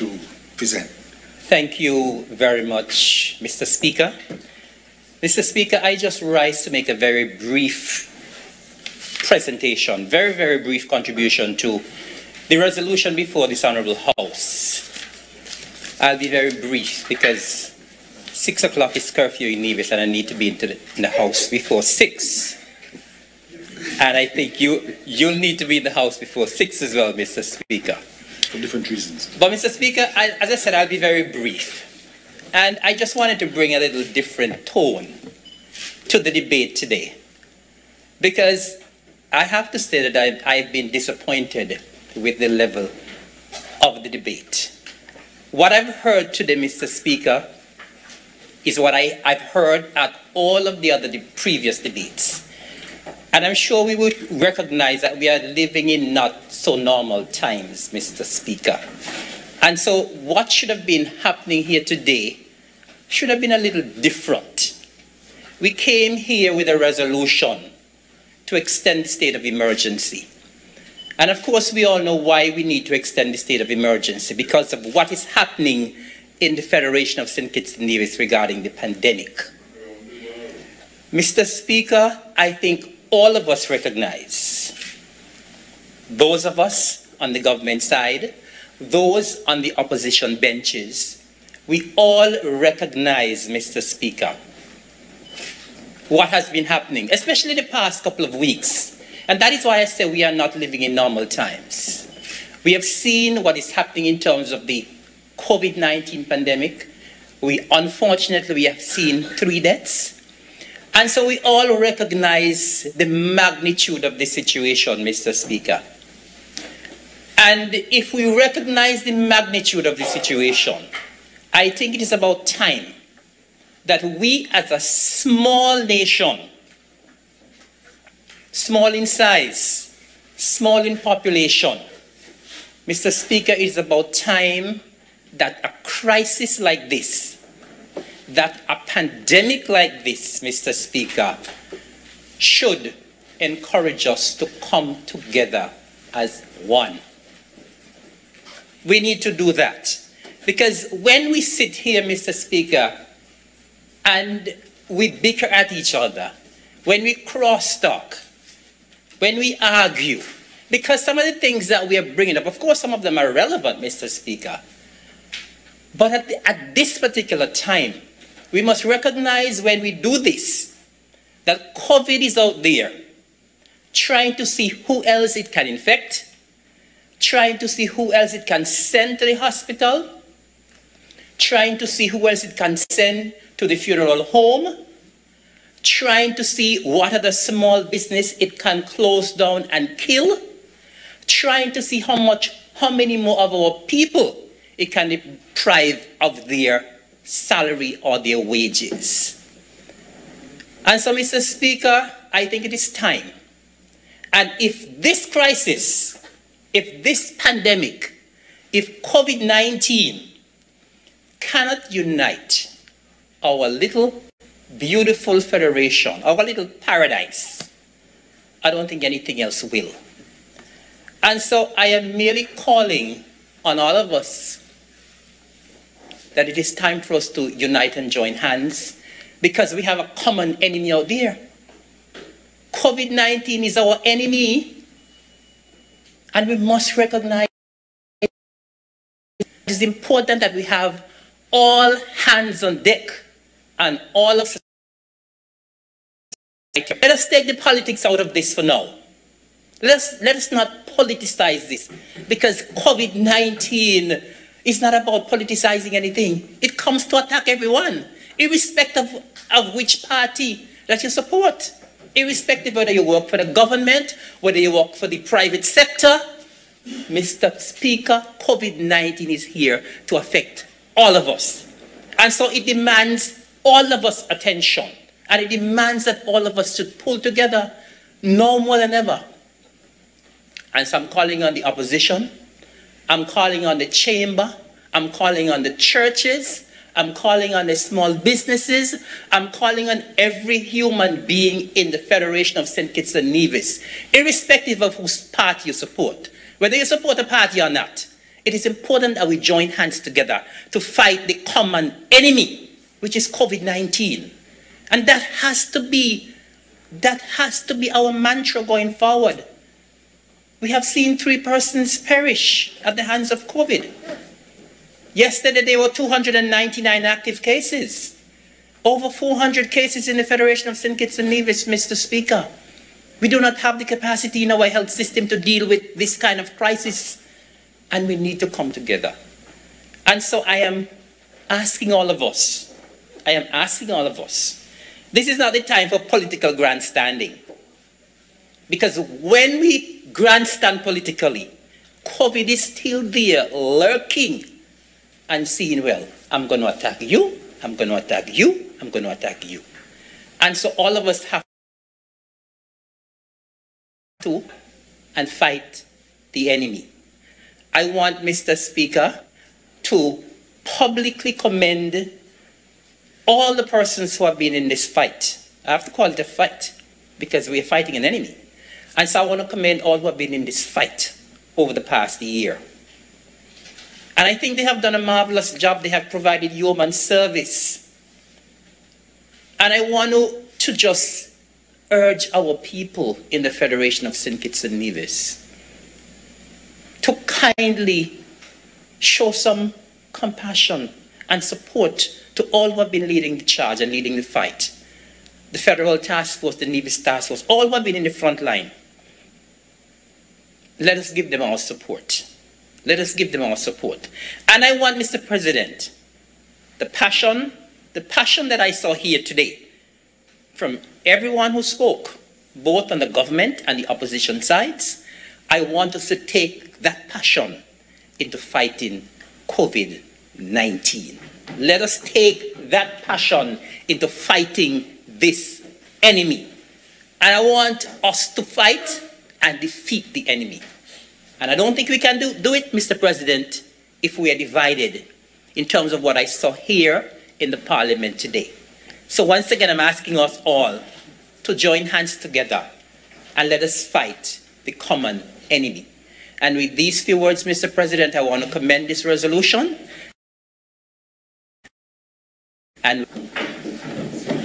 to present. Thank you very much, Mr. Speaker. Mr. Speaker, I just rise to make a very brief presentation, very brief contribution to the resolution before this Honorable House. I'll be very brief because 6 o'clock is curfew in Nevis and I need to be in the House before 6. And I think you'll need to be in the House before 6 as well, Mr. Speaker. For different reasons. But Mr. Speaker, as I said, I'll be very brief. And I just wanted to bring a little different tone to the debate today. Because I have to say that I've been disappointed with the level of the debate. What I've heard today, Mr. Speaker, is what I've heard at all of the other previous debates. And I'm sure we would recognize that we are living in not so normal times, Mr. Speaker. And so what should have been happening here today should have been a little different. We came here with a resolution to extend the state of emergency. And of course, we all know why we need to extend the state of emergency, because of what is happening in the Federation of St. Kitts and Nevis regarding the pandemic. Mr. Speaker, I think all of us recognize, those of us on the government side, those on the opposition benches, we all recognize, Mr. Speaker, what has been happening, especially the past couple of weeks. And that is why I say we are not living in normal times. We have seen what is happening in terms of the COVID-19 pandemic. Unfortunately, we have seen 3 deaths. And so we all recognize the magnitude of the situation, Mr. Speaker. And if we recognize the magnitude of the situation, I think it is about time that we as a small nation, small in size, small in population, Mr. Speaker, it is about time that a crisis like this, that a pandemic like this, Mr. Speaker, should encourage us to come together as one. We need to do that. Because when we sit here, Mr. Speaker, and we bicker at each other, when we cross-talk, when we argue, because some of the things that we are bringing up, of course, some of them are relevant, Mr. Speaker, but at this particular time, we must recognize when we do this, that COVID is out there, trying to see who else it can infect, trying to see who else it can send to the hospital, trying to see who else it can send to the funeral home, trying to see what other small business it can close down and kill, trying to see how many more of our people it can deprive of their salary or their wages. And so, Mr. Speaker, I think it is time. And if this crisis, if this pandemic, if COVID-19 cannot unite our little beautiful federation, our little paradise, I don't think anything else will. And so I am merely calling on all of us that it is time for us to unite and join hands, because we have a common enemy out there. COVID-19 is our enemy, and we must recognize it is important that we have all hands on deck and all of society. Let us take the politics out of this for now. Let us not politicize this, because COVID-19 is not about politicizing anything. It comes to attack everyone, irrespective of which party that you support, irrespective whether you work for the government, whether you work for the private sector. Mr. Speaker, COVID-19 is here to affect all of us. And so it demands all of us attention. And it demands that all of us should pull together no more than ever. And so I'm calling on the opposition, I'm calling on the chamber, I'm calling on the churches, I'm calling on the small businesses, I'm calling on every human being in the Federation of St. Kitts and Nevis, irrespective of whose party you support. Whether you support a party or not, It is important that we join hands together to fight the common enemy, which is COVID-19. And that has to be our mantra going forward. We have seen 3 persons perish at the hands of COVID. Yesterday, there were 299 active cases. Over 400 cases in the Federation of St. Kitts and Nevis, Mr. Speaker. We do not have the capacity in our health system to deal with this kind of crisis, and we need to come together. And so I am asking all of us, this is not the time for political grandstanding. Because when we grandstand politically, COVID is still there, lurking and saying, well, I'm going to attack you, I'm going to attack you, I'm going to attack you. And so all of us have to and fight the enemy. I want, Mr. Speaker, to publicly commend all the persons who have been in this fight. I have to call it a fight because we are fighting an enemy. And so I want to commend all who have been in this fight over the past year. And I think they have done a marvelous job. They have provided human service. And I want to just urge our people in the Federation of St. Kitts and Nevis to kindly show some compassion and support to all who have been leading the charge and leading the fight. The Federal Task Force, the Nevis Task Force, all who have been in the front line. Let us give them our support. Let us give them our support. And I want, Mr. President, the passion that I saw here today from everyone who spoke, both on the government and the opposition sides, I want us to take that passion into fighting COVID-19. Let us take that passion into fighting this enemy. And I want us to fight and defeat the enemy. And I don't think we can do it, Mr. President, if we are divided in terms of what I saw here in the Parliament today. So once again, I'm asking us all to join hands together and let us fight the common enemy. And with these few words, Mr. President, I want to commend this resolution. And